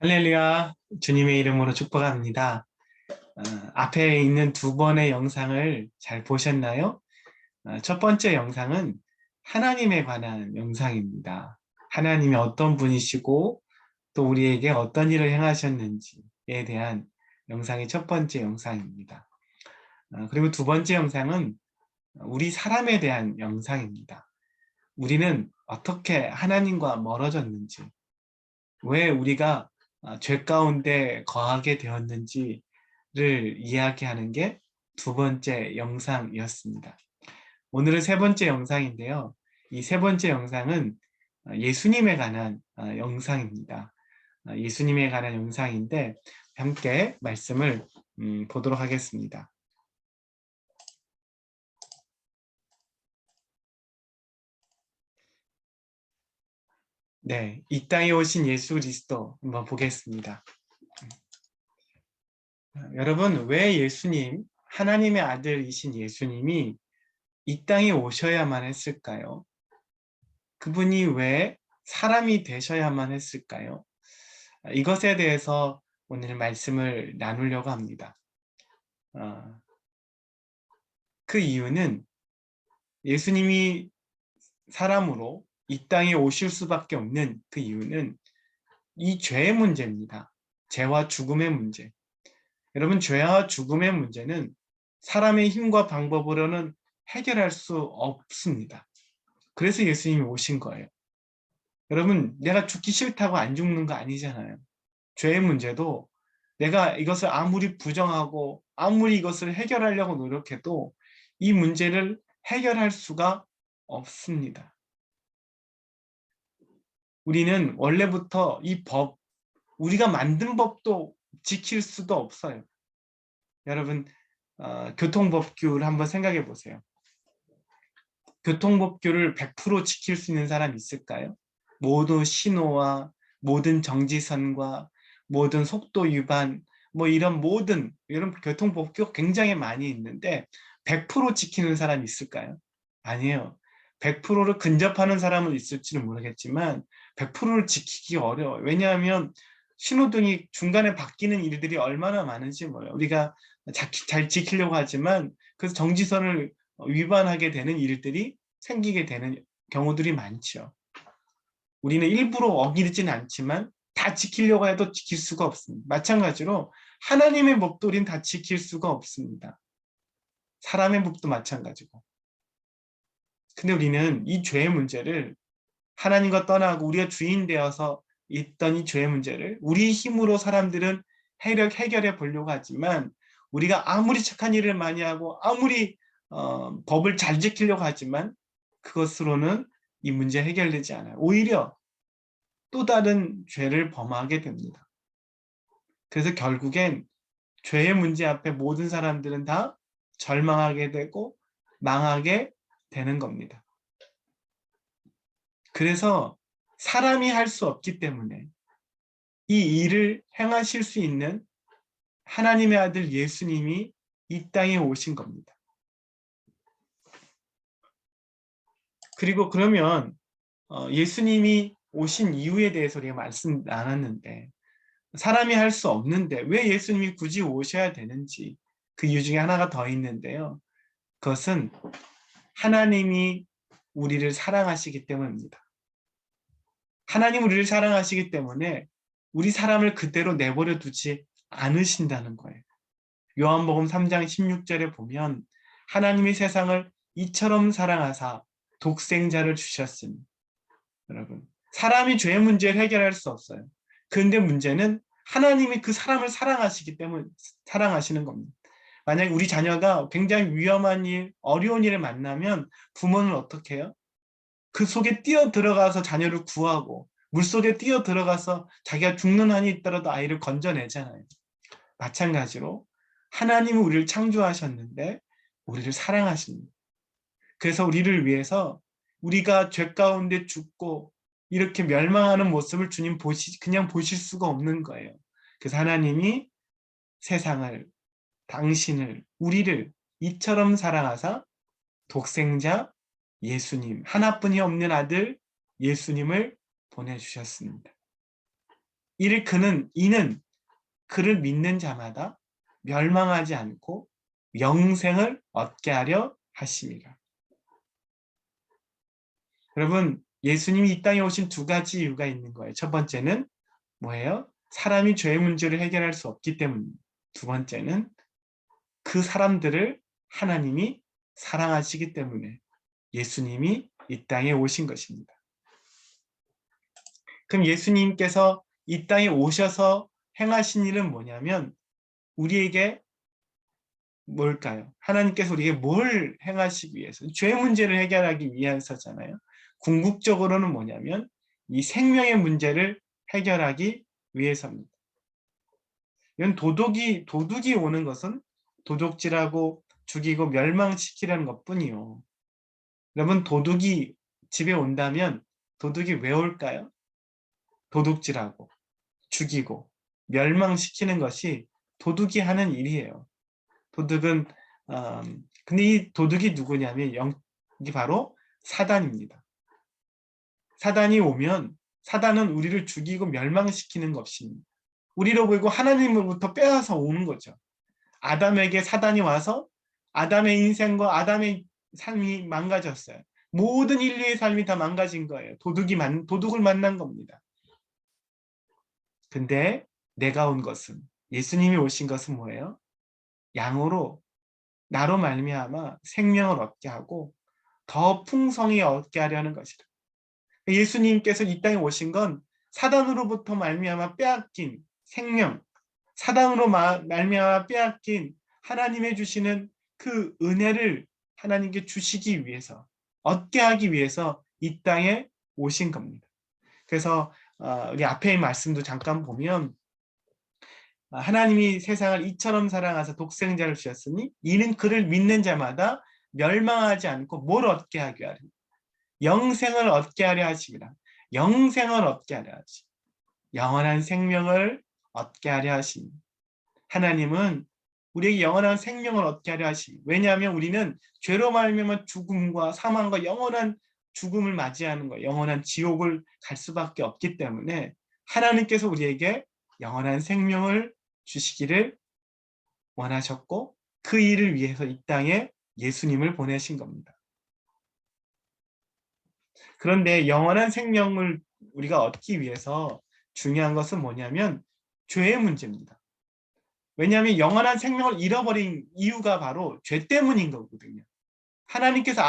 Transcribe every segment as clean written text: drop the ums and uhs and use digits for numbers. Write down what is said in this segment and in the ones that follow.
할렐루야, 주님의 이름으로 축복합니다. 앞에 있는 두 번의 영상을 잘 보셨나요? 첫 번째 영상은 하나님에 관한 영상입니다. 하나님이 어떤 분이시고 또 우리에게 어떤 일을 행하셨는지에 대한 영상이 첫 번째 영상입니다. 그리고 두 번째 영상은 우리 사람에 대한 영상입니다. 우리는 어떻게 하나님과 멀어졌는지, 왜 우리가 죄 가운데 거하게 되었는지를 이야기하는 게 두 번째 영상이었습니다. 오늘은 세 번째 영상인데요. 이 세 번째 영상은 예수님에 관한 영상입니다. 예수님에 관한 영상인데 함께 말씀을 보도록 하겠습니다. 네, 이 땅에 오신 예수 그리스도 한번 보겠습니다. 여러분, 왜 예수님, 하나님의 아들이신 예수님이 이 땅에 오셔야만 했을까요? 그분이 왜 사람이 되셔야만 했을까요? 이것에 대해서 오늘 말씀을 나누려고 합니다. 그 이유는 예수님이 사람으로 이 땅에 오실 수밖에 없는 그 이유는 이 죄의 문제입니다. 죄와 죽음의 문제. 여러분, 죄와 죽음의 문제는 사람의 힘과 방법으로는 해결할 수 없습니다. 그래서 예수님이 오신 거예요. 여러분, 내가 죽기 싫다고 안 죽는 거 아니잖아요. 죄의 문제도 내가 이것을 아무리 부정하고 아무리 이것을 해결하려고 노력해도 이 문제를 해결할 수가 없습니다. 우리는 원래부터 이 법, 우리가 만든 법도 지킬 수도 없어요. 여러분, 교통법규를 한번 생각해 보세요. 교통법규를 100% 지킬 수 있는 사람이 있을까요? 모든 신호와 모든 정지선과 모든 속도 위반, 이런 모든 이런 교통법규 굉장히 많이 있는데 100% 지키는 사람이 있을까요? 아니에요. 100%를 근접하는 사람은 있을지는 모르겠지만 100%를 지키기 어려워요. 왜냐하면 신호등이 중간에 바뀌는 일들이 얼마나 많은지 몰라요. 우리가 잘 지키려고 하지만 그 정지선을 위반하게 되는 일들이 생기게 되는 경우들이 많죠. 우리는 일부러 어기지는 않지만 다 지키려고 해도 지킬 수가 없습니다. 마찬가지로 하나님의 법도 우리는 다 지킬 수가 없습니다. 사람의 법도 마찬가지고. 근데 우리는 이 죄의 문제를 하나님과 떠나고 우리가 주인 되어서 있던 이 죄의 문제를 우리 힘으로 사람들은 해결해 보려고 하지만 우리가 아무리 착한 일을 많이 하고 아무리 법을 잘 지키려고 하지만 그것으로는 이 문제 해결되지 않아요. 오히려 또 다른 죄를 범하게 됩니다. 그래서 결국엔 죄의 문제 앞에 모든 사람들은 다 절망하게 되고 망하게 되는 겁니다. 그래서 사람이 할 수 없기 때문에 이 일을 행하실 수 있는 하나님의 아들 예수님이 이 땅에 오신 겁니다. 그리고 그러면 예수님이 오신 이유에 대해서 우리가 말씀 나눴는데 사람이 할 수 없는데 왜 예수님이 굳이 오셔야 되는지 그 이유 중에 하나가 더 있는데요. 그것은 하나님이 우리를 사랑하시기 때문입니다. 하나님 우리를 사랑하시기 때문에 우리 사람을 그대로 내버려 두지 않으신다는 거예요. 요한복음 3장 16절에 보면 하나님이 세상을 이처럼 사랑하사 독생자를 주셨으니 여러분 사람이 죄 문제를 해결할 수 없어요. 그런데 문제는 하나님이 그 사람을 사랑하시기 때문에 사랑하시는 겁니다. 만약에 우리 자녀가 굉장히 위험한 일, 어려운 일을 만나면 부모는 어떻게 해요? 그 속에 뛰어 들어가서 자녀를 구하고 물속에 뛰어 들어가서 자기가 죽는 한이 있더라도 아이를 건져내잖아요. 마찬가지로 하나님은 우리를 창조하셨는데 우리를 사랑하십니다. 그래서 우리를 위해서 우리가 죄 가운데 죽고 이렇게 멸망하는 모습을 주님 그냥 보실 수가 없는 거예요. 그래서 하나님이 세상을, 당신을, 우리를 이처럼 사랑하사 독생자 예수님, 하나뿐이 없는 아들 예수님을 보내주셨습니다. 이는 그를 믿는 자마다 멸망하지 않고 영생을 얻게 하려 하심이라. 여러분, 예수님이 이 땅에 오신 두 가지 이유가 있는 거예요. 첫 번째는 뭐예요? 사람이 죄의 문제를 해결할 수 없기 때문입니다. 두 번째는 그 사람들을 하나님이 사랑하시기 때문에 예수님이 이 땅에 오신 것입니다. 그럼 예수님께서 이 땅에 오셔서 행하신 일은 뭐냐면 우리에게 뭘까요? 하나님께서 우리에게 뭘 행하시기 위해서? 죄 문제를 해결하기 위해서잖아요. 궁극적으로는 뭐냐면 이 생명의 문제를 해결하기 위해서입니다. 이건 도둑이 오는 것은 도둑질하고 죽이고 멸망시키려는 것뿐이요. 여러분, 도둑이 집에 온다면 도둑이 왜 올까요? 도둑질하고 죽이고 멸망시키는 것이 도둑이 하는 일이에요. 도둑은 근데 이 도둑이 누구냐면 이게 바로 사단입니다. 사단이 오면 사단은 우리를 죽이고 멸망시키는 것입니다. 우리로 보이고 하나님으로부터 빼앗아 오는 거죠. 아담에게 사단이 와서 아담의 인생과 아담의 삶이 망가졌어요. 모든 인류의 삶이 다 망가진 거예요. 도둑을 만난 겁니다. 근데 내가 온 것은, 예수님이 오신 것은 뭐예요? 양으로 나로 말미암아 생명을 얻게 하고 더 풍성히 얻게 하려는 것이다. 예수님께서 이 땅에 오신 건 사단으로부터 말미암아 빼앗긴 생명, 사단으로 말미암아 빼앗긴 하나님의 주시는 그 은혜를 하나님께 주시기 위해서, 얻게 하기 위해서 이 땅에 오신 겁니다. 그래서 우리 앞에 말씀도 잠깐 보면 하나님이 세상을 이처럼 사랑하사 독생자를 주셨으니 이는 그를 믿는 자마다 멸망하지 않고 뭘 얻게 하게 하리? 영생을 얻게 하려 하심이라. 영생을 얻게 하려 하심. 영원한 생명을 얻게 하려 하심. 하나님은 우리에게 영원한 생명을 얻게 하려 하심. 왜냐하면 우리는 죄로 말미암아 죽음과 사망과 영원한 죽음을 맞이하는 거예요. 영원한 지옥을 갈 수밖에 없기 때문에 하나님께서 우리에게 영원한 생명을 주시기를 원하셨고 그 일을 위해서 이 땅에 예수님을 보내신 겁니다. 그런데 영원한 생명을 우리가 얻기 위해서 중요한 것은 뭐냐면 죄의 문제입니다. 왜냐하면 영원한 생명을 잃어버린 이유가 바로 죄 때문인 거거든요. 하나님께서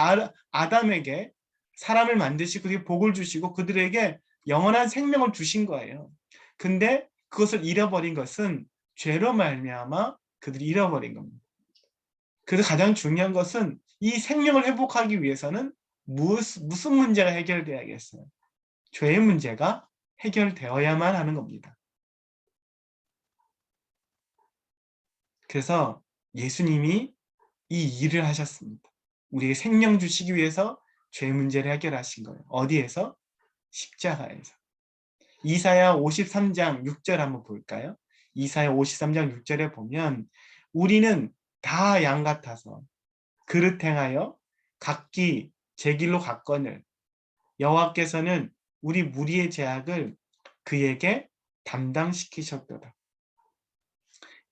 아담에게 사람을 만드시고 그들에게 복을 주시고 그들에게 영원한 생명을 주신 거예요. 근데 그것을 잃어버린 것은 죄로 말미암아 그들이 잃어버린 겁니다. 그래서 가장 중요한 것은 이 생명을 회복하기 위해서는 무슨 문제가 해결돼야겠어요? 죄의 문제가 해결되어야만 하는 겁니다. 그래서 예수님이 이 일을 하셨습니다. 우리에게 생명 주시기 위해서 죄 문제를 해결하신 거예요. 어디에서? 십자가에서. 이사야 53장 6절 한번 볼까요? 이사야 53장 6절에 보면 우리는 다 양 같아서 그릇 행하여 각기 제 길로 갔거늘 여호와께서는 우리 무리의 죄악을 그에게 담당시키셨도다.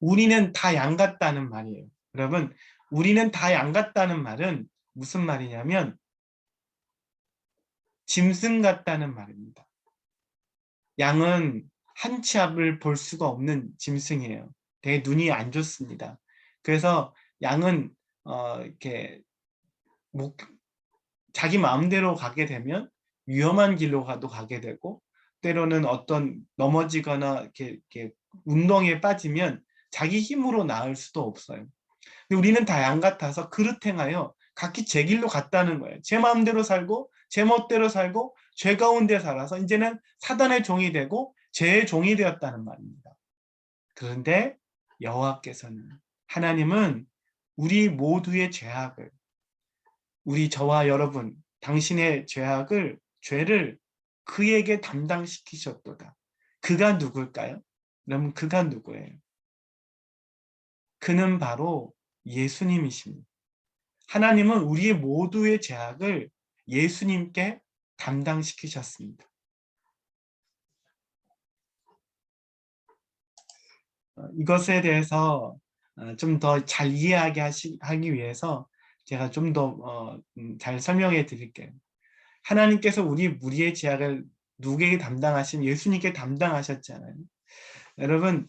우리는 다 양 같다는 말이에요. 여러분, 우리는 다 양 같다는 말은 무슨 말이냐면 짐승 같다는 말입니다. 양은 한 치 앞을 볼 수가 없는 짐승이에요. 되게 눈이 안 좋습니다. 그래서 양은 이렇게 자기 마음대로 가게 되면 위험한 길로 가게 되고 때로는 어떤 넘어지거나 이렇게 운동에 빠지면 자기 힘으로 나을 수도 없어요. 근데 우리는 다 양 같아서 그릇 행하여 각기 제 길로 갔다는 거예요. 제 마음대로 살고 제 멋대로 살고 죄 가운데 살아서 이제는 사단의 종이 되고 죄의 종이 되었다는 말입니다. 그런데 여호와께서는 하나님은 우리 모두의 죄악을 우리 저와 여러분 당신의 죄를 그에게 담당시키셨도다. 그가 누굴까요? 여러분 그가 누구예요? 그는 바로 예수님이십니다. 하나님은 우리의 모두의 죄악을 예수님께 담당시키셨습니다. 이것에 대해서 좀 더 잘 이해하게 하기 위해서 제가 좀 더 잘 설명해 드릴게요. 하나님께서 우리 무리의 죄악을 누구에게 담당하신 예수님께 담당하셨잖아요. 여러분,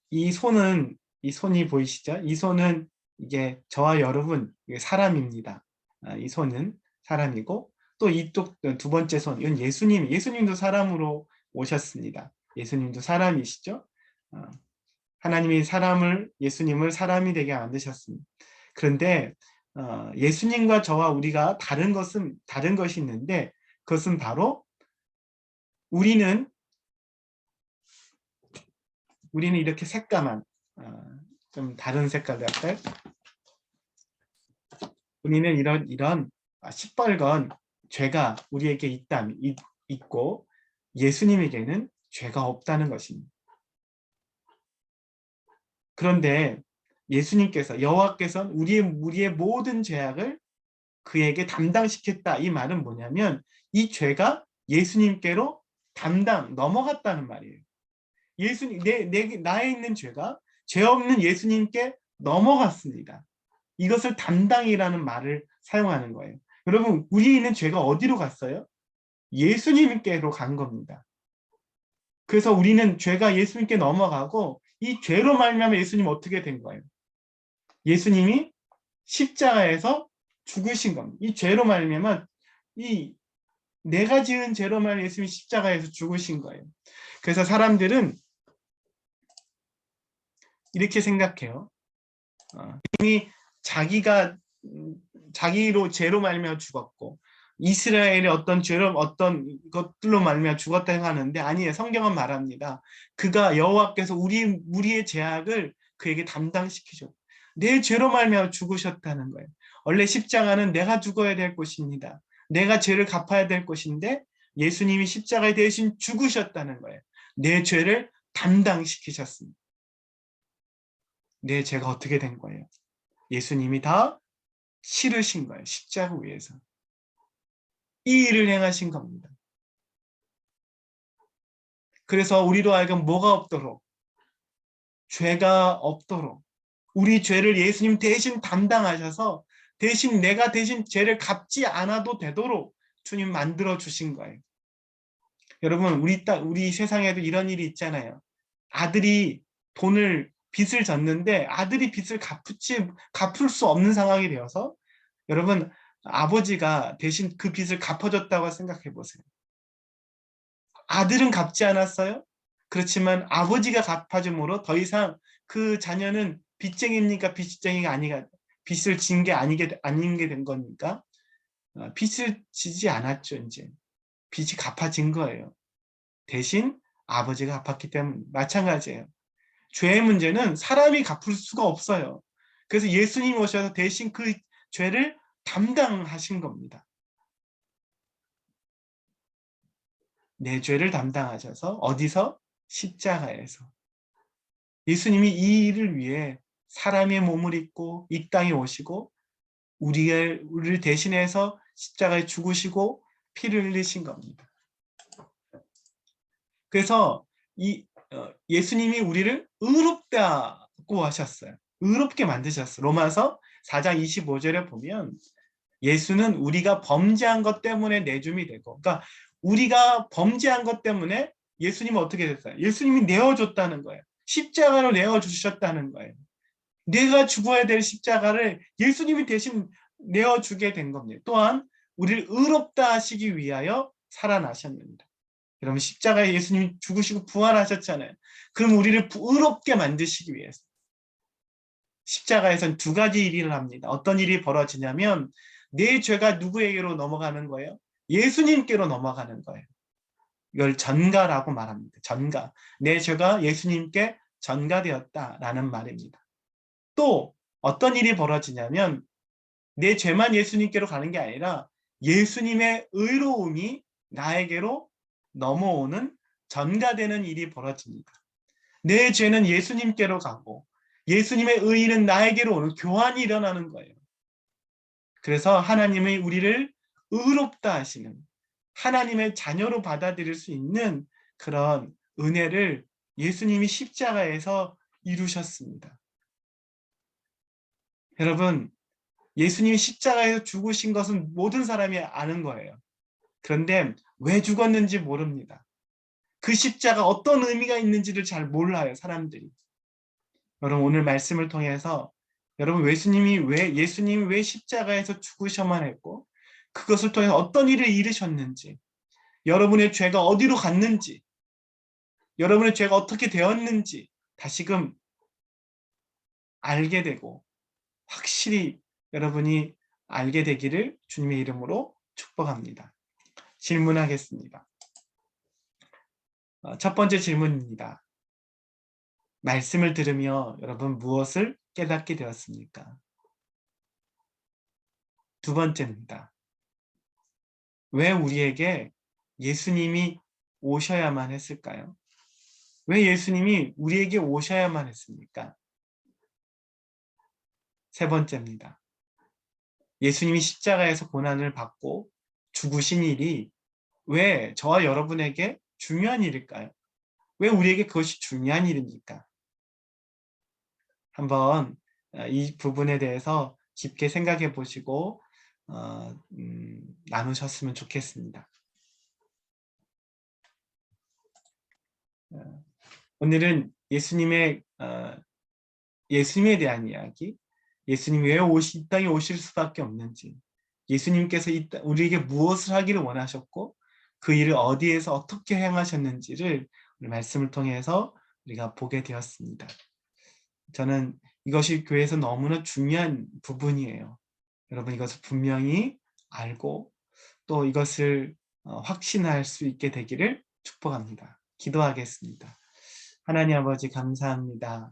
이 손이 보이시죠? 이 손은 이게 저와 여러분 이게 사람입니다. 이 손은 사람이고 또 이쪽 두 번째 손 이건 예수님도 사람으로 오셨습니다. 예수님도 사람이시죠? 어, 하나님이 예수님을 사람이 되게 만드셨습니다. 그런데 예수님과 저와 우리가 다른 것이 있는데 그것은 바로 우리는 이렇게 새까만 좀 다른 색깔로 할까요? 우리는 이런 시뻘건 죄가 우리에게 있고 예수님에게는 죄가 없다는 것입니다. 그런데 여호와께서는 우리의 모든 죄악을 그에게 담당시켰다. 이 말은 뭐냐면 이 죄가 예수님께로 넘어갔다는 말이에요. 나에 있는 죄가 죄 없는 예수님께 넘어갔습니다. 이것을 담당이라는 말을 사용하는 거예요. 여러분, 우리에 있는 죄가 어디로 갔어요? 예수님께로 간 겁니다. 그래서 우리는 죄가 예수님께 넘어가고 이 죄로 말미암아 예수님 어떻게 된 거예요? 예수님이 십자가에서 죽으신 겁니다. 이 죄로 말미암아 이 내가 지은 죄로 말미암아 예수님이 십자가에서 죽으신 거예요. 그래서 사람들은 이렇게 생각해요. 이미 자기로 죄로 말미암아 죽었고 이스라엘의 어떤 것들로 말미암아 죽었다 생각하는데 아니에요. 성경은 말합니다. 그가 여호와께서 우리의 죄악을 그에게 담당시키셨고 내 죄로 말미암아 죽으셨다는 거예요. 원래 십자가는 내가 죽어야 될 것입니다. 내가 죄를 갚아야 될 것인데 예수님이 십자가에 대신 죽으셨다는 거예요. 내 죄를 담당시키셨습니다. 내 죄가 어떻게 된 거예요? 예수님이 다 치르신 거예요. 십자가 위에서. 이 일을 행하신 겁니다. 그래서 우리로 하여금 뭐가 없도록? 죄가 없도록. 우리 죄를 예수님 대신 담당하셔서 내가 대신 죄를 갚지 않아도 되도록 주님 만들어 주신 거예요. 여러분, 우리 세상에도 이런 일이 있잖아요. 아들이 빚을 졌는데 아들이 빚을 갚을 수 없는 상황이 되어서 여러분, 아버지가 대신 그 빚을 갚아줬다고 생각해 보세요. 아들은 갚지 않았어요? 그렇지만 아버지가 갚아줌으로 더 이상 그 자녀는 빚쟁이입니까? 빚쟁이가 아니가 빚을 진 게 아닌 게 된 겁니까? 빚을 지지 않았죠, 이제. 빚이 갚아진 거예요. 대신 아버지가 갚았기 때문에 마찬가지예요. 죄의 문제는 사람이 갚을 수가 없어요. 그래서 예수님이 오셔서 대신 그 죄를 담당하신 겁니다. 내 죄를 담당하셔서 어디서? 십자가에서. 예수님이 이 일을 위해 사람의 몸을 입고 이 땅에 오시고 우리를 대신해서 십자가에 죽으시고 피를 흘리신 겁니다. 그래서 예수님이 우리를 의롭다고 하셨어요. 의롭게 만드셨어요. 로마서 4장 25절에 보면 예수는 우리가 범죄한 것 때문에 내줌이 되고 그러니까 우리가 범죄한 것 때문에 예수님은 어떻게 됐어요? 예수님이 내어줬다는 거예요. 십자가로 내어주셨다는 거예요. 내가 죽어야 될 십자가를 예수님이 대신 내어주게 된 겁니다. 또한 우리를 의롭다 하시기 위하여 살아나셨습니다. 여러분 십자가에 예수님이 죽으시고 부활하셨잖아요. 그럼 우리를 의롭게 만드시기 위해서 십자가에선 두 가지 일을 합니다. 어떤 일이 벌어지냐면 내 죄가 누구에게로 넘어가는 거예요? 예수님께로 넘어가는 거예요. 이걸 전가라고 말합니다. 전가. 내 죄가 예수님께 전가되었다라는 말입니다. 또 어떤 일이 벌어지냐면 내 죄만 예수님께로 가는 게 아니라 예수님의 의로움이 나에게로 넘어오는 전가되는 일이 벌어집니다. 내 죄는 예수님께로 가고 예수님의 의는 나에게로 오는 교환이 일어나는 거예요. 그래서 하나님의 우리를 의롭다 하시는 하나님의 자녀로 받아들일 수 있는 그런 은혜를 예수님이 십자가에서 이루셨습니다. 여러분, 예수님이 십자가에서 죽으신 것은 모든 사람이 아는 거예요. 그런데 왜 죽었는지 모릅니다. 그 십자가 어떤 의미가 있는지를 잘 몰라요, 사람들이. 여러분, 오늘 말씀을 통해서 여러분, 예수님이 왜 십자가에서 죽으셔만 했고, 그것을 통해 어떤 일을 이루셨는지, 여러분의 죄가 어디로 갔는지, 여러분의 죄가 어떻게 되었는지 다시금 알게 되고 확실히 여러분이 알게 되기를 주님의 이름으로 축복합니다. 질문하겠습니다. 첫 번째 질문입니다. 말씀을 들으며 여러분 무엇을 깨닫게 되었습니까? 두 번째입니다. 왜 우리에게 예수님이 오셔야만 했을까요? 왜 예수님이 우리에게 오셔야만 했습니까? 세 번째입니다. 예수님이 십자가에서 고난을 받고 죽으신 일이 왜 저와 여러분에게 중요한 일일까요? 왜 우리에게 그것이 중요한 일입니까? 한번 이 부분에 대해서 깊게 생각해 보시고 나누셨으면 좋겠습니다. 오늘은 예수님에 대한 이야기, 예수님이 왜 이 땅에 오실 수밖에 없는지, 예수님께서 우리에게 무엇을 하기를 원하셨고 그 일을 어디에서 어떻게 행하셨는지를 오늘 말씀을 통해서 우리가 보게 되었습니다. 저는 이것이 교회에서 너무나 중요한 부분이에요. 여러분 이것을 분명히 알고 또 이것을 확신할 수 있게 되기를 축복합니다. 기도하겠습니다. 하나님 아버지 감사합니다.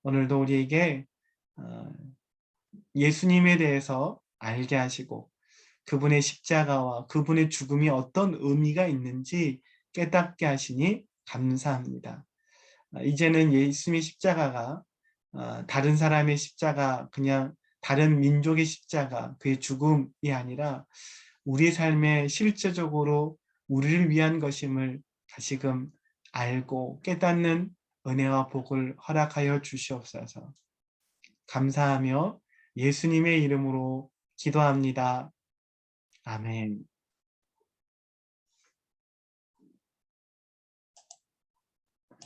오늘도 우리에게 예수님에 대해서 알게 하시고 그분의 십자가와 그분의 죽음이 어떤 의미가 있는지 깨닫게 하시니 감사합니다. 이제는 예수님의 십자가가 다른 사람의 십자가, 그냥 다른 민족의 십자가, 그의 죽음이 아니라 우리 삶에 실제적으로 우리를 위한 것임을 다시금 알고 깨닫는 은혜와 복을 허락하여 주시옵소서. 감사하며 예수님의 이름으로 기도합니다. 아멘.